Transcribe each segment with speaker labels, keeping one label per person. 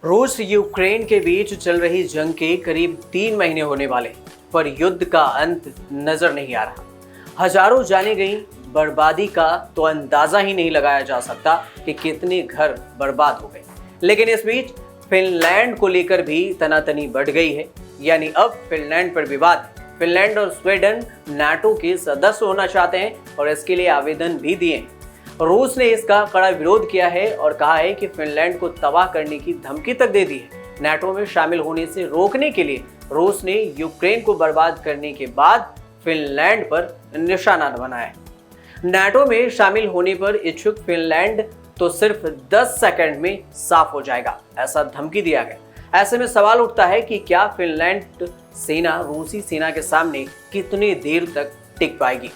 Speaker 1: रूस यूक्रेन के बीच चल रही जंग के करीब 3 महीने होने वाले, पर युद्ध का अंत नजर नहीं आ रहा। हजारों जाने गई बर्बादी का तो अंदाजा ही नहीं लगाया जा सकता कि कितने घर बर्बाद हो गए। लेकिन इस बीच फिनलैंड को लेकर भी तनातनी बढ़ गई है। यानी अब फिनलैंड पर विवाद है। फिनलैंड और स्वीडन नाटो के सदस्य होना चाहते हैं और इसके लिए आवेदन भी दिए हैं। रूस ने इसका कड़ा विरोध किया है और कहा है कि फिनलैंड को तबाह करने की धमकी तक दे दी है। नाटो में शामिल होने से रोकने के लिए रूस ने यूक्रेन को बर्बाद करने के बाद फिनलैंड पर निशाना बनाया है। नाटो में शामिल होने पर इच्छुक फिनलैंड तो सिर्फ 10 सेकंड में साफ हो जाएगा, ऐसा धमकी दिया गया। ऐसे में सवाल उठता है कि क्या फिनलैंड सेना रूसी सेना के सामने कितनी देर तक टिक पाएगी।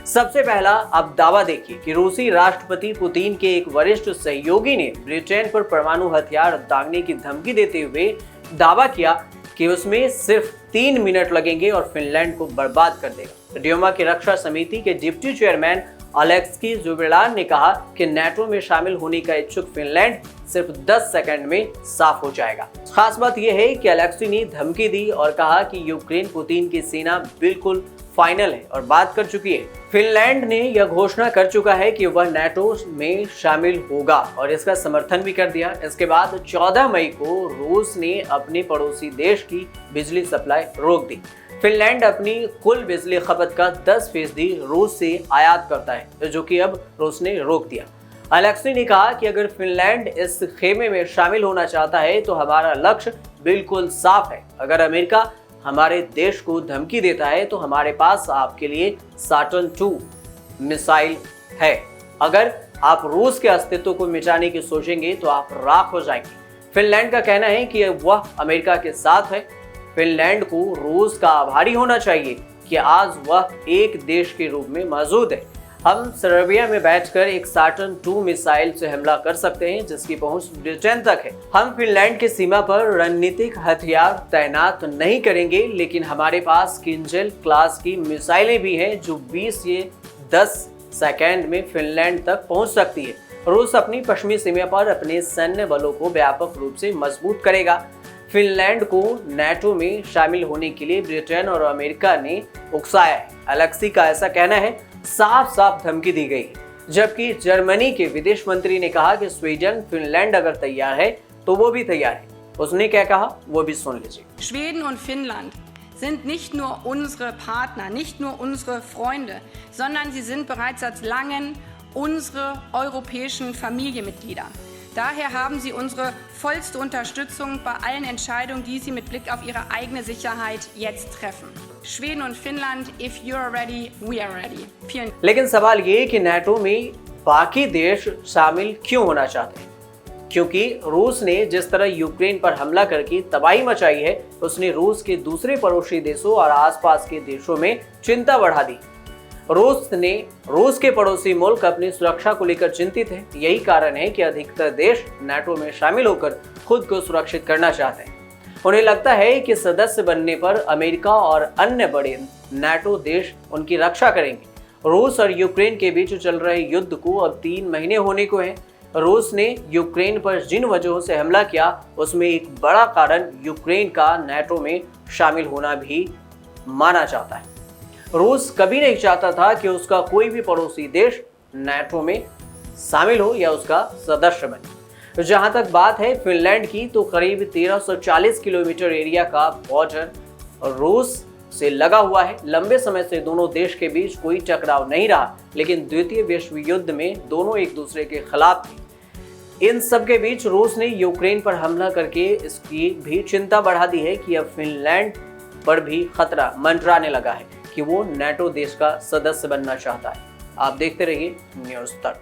Speaker 1: सबसे पहला अब दावा देखिए कि रूसी राष्ट्रपति पुतिन के एक वरिष्ठ सहयोगी ने ब्रिटेन पर परमाणु हथियार दागने की धमकी देते हुए दावा किया कि उसमें सिर्फ 3 मिनट लगेंगे और फिनलैंड को बर्बाद कर देगा। ड्यूमा की रक्षा समिति के डिप्टी चेयरमैन अलेक्सी जुबिलान ने कहा कि नाटो में शामिल होने का इच्छुक फिनलैंड सिर्फ 10 सेकंड में साफ हो जाएगा। खास बात यह है कि अलेक्सी ने धमकी दी और कहा कि यूक्रेन पुतिन की सेना बिल्कुल फाइनल है और बात कर चुकी है। फिनलैंड ने यह घोषणा कर चुका है कि वह नाटो में शामिल होगा और इसका समर्थन भी कर दिया। इसके बाद 14 मई को रूस ने अपने पड़ोसी देश की बिजली सप्लाई रोक दी। फिनलैंड अपनी कुल बिजली खपत का 10% रूस से आयात करता है, जो कि अब रूस ने रोक दिया। अलेक्सी ने कहा कि अगर फिनलैंड इस खेमे में शामिल होना चाहता है तो हमारा लक्ष्य बिल्कुल साफ है। अगर अमेरिका हमारे देश को धमकी देता है तो हमारे पास आपके लिए सैटर्न II मिसाइल है। अगर आप रूस के अस्तित्व को मिटाने की सोचेंगे तो आप राख हो जाएंगे। फिनलैंड का कहना है कि वह अमेरिका के साथ है। फिनलैंड को रूस का आभारी होना चाहिए कि आज वह एक देश के रूप में मौजूद है। हम सर्बिया में बैठकर एक सैटर्न II मिसाइल से हमला कर सकते हैं जिसकी पहुंच ब्रिटेन तक है। हम फिनलैंड की सीमा पर रणनीतिक हथियार तैनात नहीं करेंगे, लेकिन हमारे पास किंजल क्लास की मिसाइलें भी हैं जो 20 से 10 सेकंड में फिनलैंड तक पहुंच सकती है। रूस अपनी पश्चिमी सीमा पर अपने सैन्य बलों को व्यापक रूप से मजबूत करेगा। फिनलैंड को नाटो में शामिल होने के लिए ब्रिटेन और अमेरिका ने उकसाया है। अलेक्सी का ऐसा कहना है, साफ साफ धमकी दी गई। जबकि जर्मनी के विदेश मंत्री ने कहा कि स्वीडन फिनलैंड अगर तैयार है तो वो भी तैयार है। उसने क्या कहा वो भी सुन लीजिए।
Speaker 2: Schweden und Finnland sind nicht nur unsere Partner, nicht nur unsere Freunde, sondern sie sind bereits seit langem unsere europäischen Familienmitglieder. Daher haben sie unsere vollste Unterstützung bei allen Entscheidungen, die sie mit Blick auf ihre eigene Sicherheit jetzt treffen. Schweden und Finnland, if you are ready, we are ready. Vielen
Speaker 1: लेकिन सवाल ये कि NATO में बाकी देश शामिल क्यों होना चाहते हैं? क्योंकि रूस ने जिस तरह यूक्रेन पर हमला करके तबाही मचाई है, उसने रूस के दूसरे पड़ोसी देशों और आसपास के देशों में चिंता बढ़ा दी। रूस के पड़ोसी मुल्क अपनी सुरक्षा को लेकर चिंतित हैं। यही कारण है कि अधिकतर देश नाटो में शामिल होकर खुद को सुरक्षित करना चाहते हैं। उन्हें लगता है कि सदस्य बनने पर अमेरिका और अन्य बड़े नाटो देश उनकी रक्षा करेंगे। रूस और यूक्रेन के बीच चल रहे युद्ध को अब 3 महीने होने को हैं। रूस ने यूक्रेन पर जिन वजहों से हमला किया उसमें एक बड़ा कारण यूक्रेन का नाटो में शामिल होना भी माना जाता है। रूस कभी नहीं चाहता था कि उसका कोई भी पड़ोसी देश नाटो में शामिल हो या उसका सदस्य बने। जहां तक बात है फिनलैंड की, तो करीब 1340 किलोमीटर एरिया का बॉर्डर रूस से लगा हुआ है। लंबे समय से दोनों देश के बीच कोई टकराव नहीं रहा, लेकिन द्वितीय विश्व युद्ध में दोनों एक दूसरे के खिलाफ थे। इन सब के बीच रूस ने यूक्रेन पर हमला करके इसकी भी चिंता बढ़ा दी है कि अब फिनलैंड पर भी खतरा मंडराने लगा है कि वो नाटो देश का सदस्य बनना चाहता है। आप देखते रहिए न्यूज़ तक।